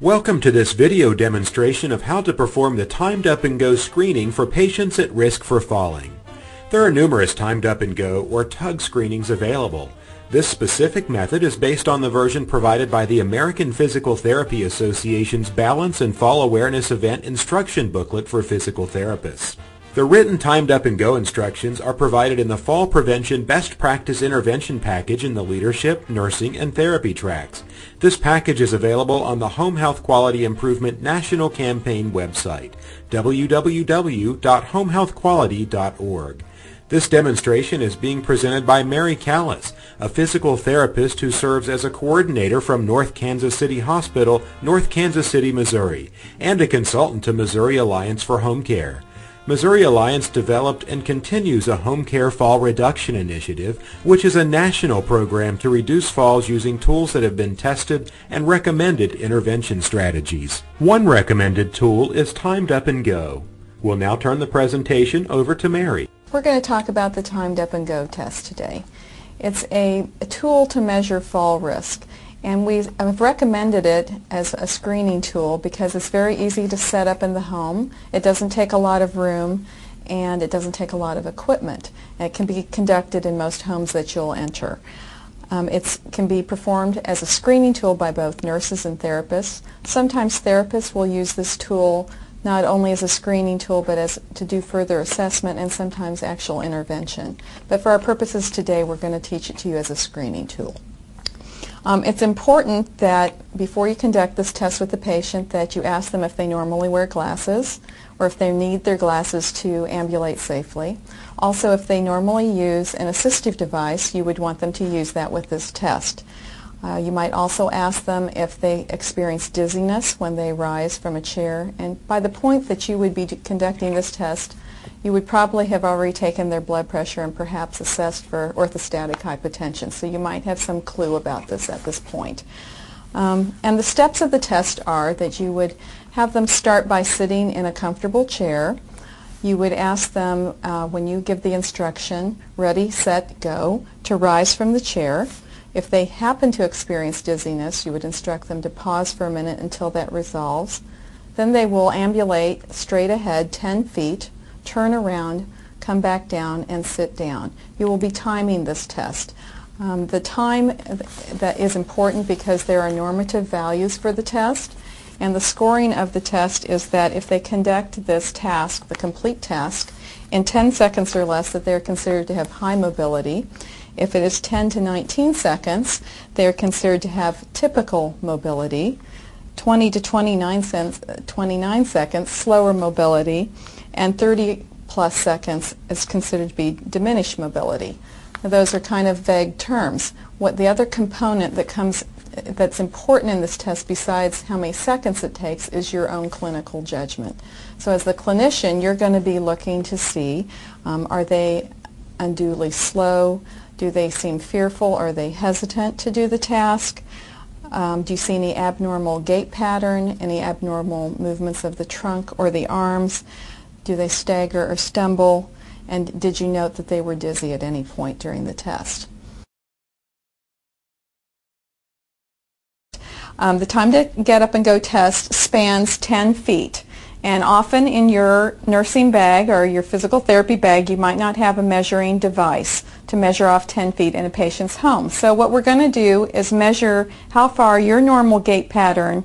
Welcome to this video demonstration of how to perform the timed up and go screening for patients at risk for falling. There are numerous timed up and go or tug screenings available. This specific method is based on the version provided by the American Physical Therapy Association's Balance and Fall Awareness Event Instruction Booklet for Physical Therapists. The written timed up and go instructions are provided in the Fall Prevention Best Practice Intervention Package in the Leadership, Nursing, and Therapy tracks. This package is available on the Home Health Quality Improvement National Campaign website, www.homehealthquality.org. This demonstration is being presented by Mary Callis, a physical therapist who serves as a coordinator from North Kansas City Hospital, North Kansas City, Missouri, and a consultant to Missouri Alliance for Home Care. Missouri Alliance developed and continues a home care fall reduction initiative, which is a national program to reduce falls using tools that have been tested and recommended intervention strategies. One recommended tool is timed up and go. We'll now turn the presentation over to Mary. We're going to talk about the timed up and go test today. It's a tool to measure fall risk. And I've recommended it as a screening tool because it's very easy to set up in the home. It doesn't take a lot of room and it doesn't take a lot of equipment. And it can be conducted in most homes that you'll enter. It can be performed as a screening tool by both nurses and therapists. Sometimes therapists will use this tool not only as a screening tool but as to do further assessment and sometimes actual intervention. But for our purposes today, we're going to teach it to you as a screening tool. It's important that before you conduct this test with the patient that you ask them if they normally wear glasses or if they need their glasses to ambulate safely. Also, if they normally use an assistive device, you would want them to use that with this test. You might also ask them if they experience dizziness when they rise from a chair, and by the point that you would be conducting this test, you would probably have already taken their blood pressure and perhaps assessed for orthostatic hypotension, so you might have some clue about this at this point. And the steps of the test are that you would have them start by sitting in a comfortable chair. You would ask them, when you give the instruction, ready, set, go, to rise from the chair. If they happen to experience dizziness, you would instruct them to pause for a minute until that resolves. Then they will ambulate straight ahead 10 feet, turn around, come back down, and sit down. You will be timing this test. The time that is important because there are normative values for the test, and the scoring of the test is that if they conduct this task, the complete task, in 10 seconds or less, that they're considered to have high mobility. If it is 10 to 19 seconds, they're considered to have typical mobility. 20 to 29 seconds, slower mobility, and 30 plus seconds is considered to be diminished mobility. Now, those are kind of vague terms. What the other component that's important in this test besides how many seconds it takes is your own clinical judgment. So as the clinician, you're going to be looking to see, are they unduly slow? Do they seem fearful? Are they hesitant to do the task? Do you see any abnormal gait pattern, any abnormal movements of the trunk or the arms? Do they stagger or stumble? And did you note that they were dizzy at any point during the test? The time to get up and go test spans 10 feet. And often in your nursing bag or your physical therapy bag, you might not have a measuring device to measure off 10 feet in a patient's home. So what we're going to do is measure how far your normal gait pattern,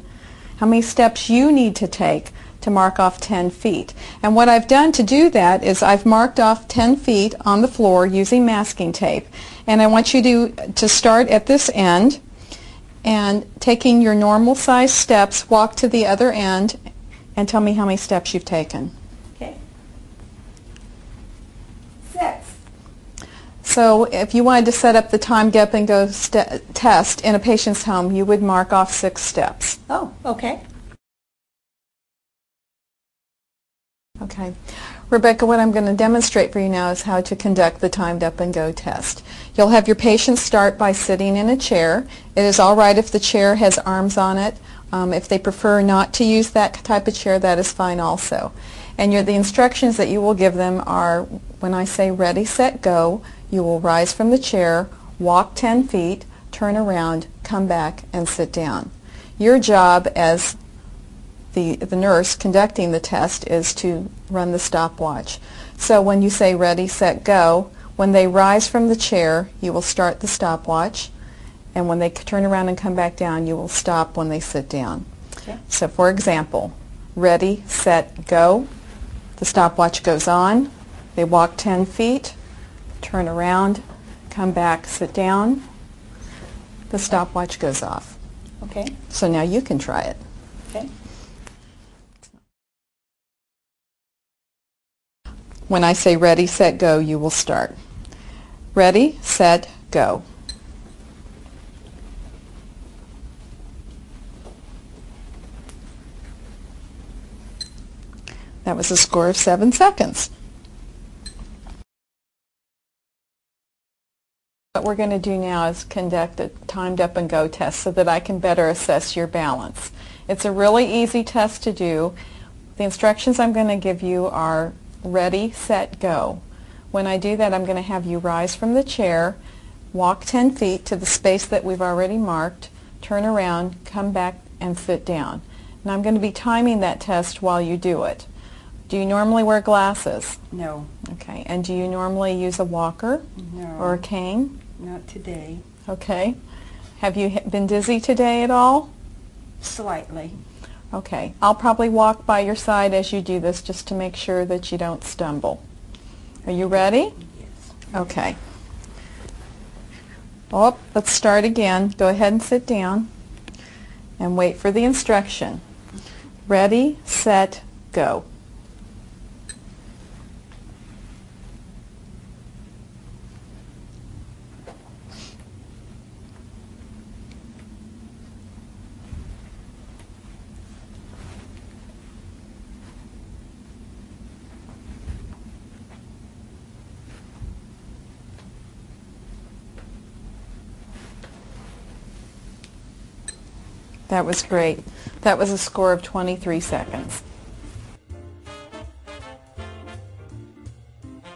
how many steps you need to take to mark off 10 feet. And what I've done to do that is I've marked off 10 feet on the floor using masking tape. And I want you to start at this end and taking your normal size steps, walk to the other end and tell me how many steps you've taken. Okay. 6. So if you wanted to set up the time get up and go test in a patient's home, you would mark off 6 steps. Oh, okay. Okay. Rebecca, what I'm going to demonstrate for you now is how to conduct the timed up and go test. You'll have your patient start by sitting in a chair. It is all right if the chair has arms on it. If they prefer not to use that type of chair, that is fine also. And the instructions that you will give them are, when I say ready, set, go, you will rise from the chair, walk 10 feet, turn around, come back, and sit down. Your job as the nurse conducting the test is to run the stopwatch. So when you say ready, set, go, when they rise from the chair, you will start the stopwatch, and when they turn around and come back down, you will stop when they sit down. Okay. So for example, ready, set, go, the stopwatch goes on, they walk 10 feet, turn around, come back, sit down, the stopwatch goes off. Okay. So now you can try it. Okay. When I say ready, set, go, you will start. Ready, set, go. That was a score of 7 seconds. What we're going to do now is conduct a timed up and go test so that I can better assess your balance. It's a really easy test to do. The instructions I'm going to give you are ready, set, go. When I do that, I'm going to have you rise from the chair, walk 10 feet to the space that we've already marked, turn around, come back, and sit down. And I'm going to be timing that test while you do it. Do you normally wear glasses? No. Okay. And do you normally use a walker? No. Or a cane? Not today. Okay. Have you been dizzy today at all? Slightly. Okay. I'll probably walk by your side as you do this just to make sure that you don't stumble. Are you ready? Yes. Okay. Oh, let's start again. Go ahead and sit down and wait for the instruction. Ready, set, go. That was great. That was a score of 23 seconds.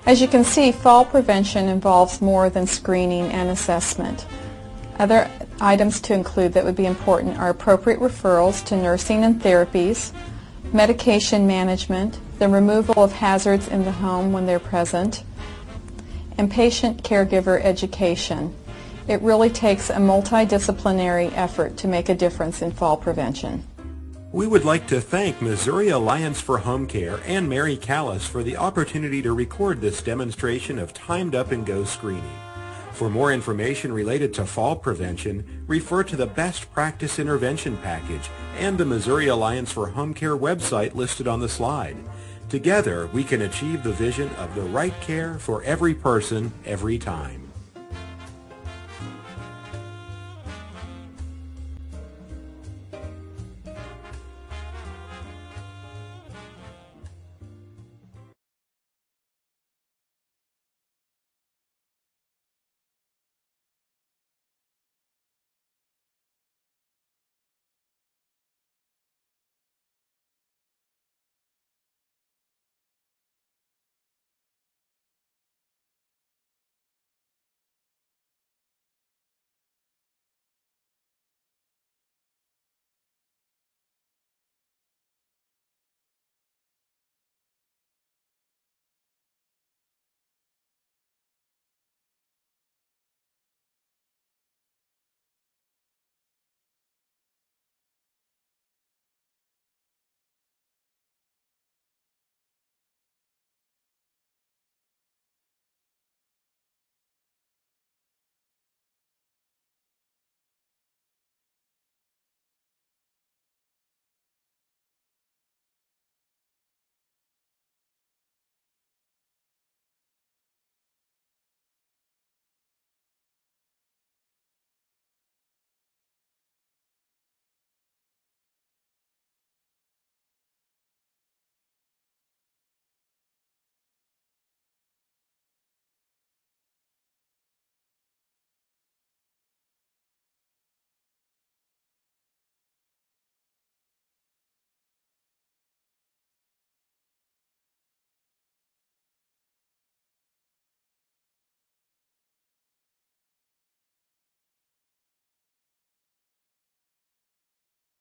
As you can see, fall prevention involves more than screening and assessment. Other items to include that would be important are appropriate referrals to nursing and therapies, medication management, the removal of hazards in the home when they're present, and patient caregiver education. It really takes a multidisciplinary effort to make a difference in fall prevention. We would like to thank Missouri Alliance for Home Care and Mary Callis for the opportunity to record this demonstration of timed up and go screening. For more information related to fall prevention, refer to the Best Practice Intervention Package and the Missouri Alliance for Home Care website listed on the slide. Together, we can achieve the vision of the right care for every person, every time.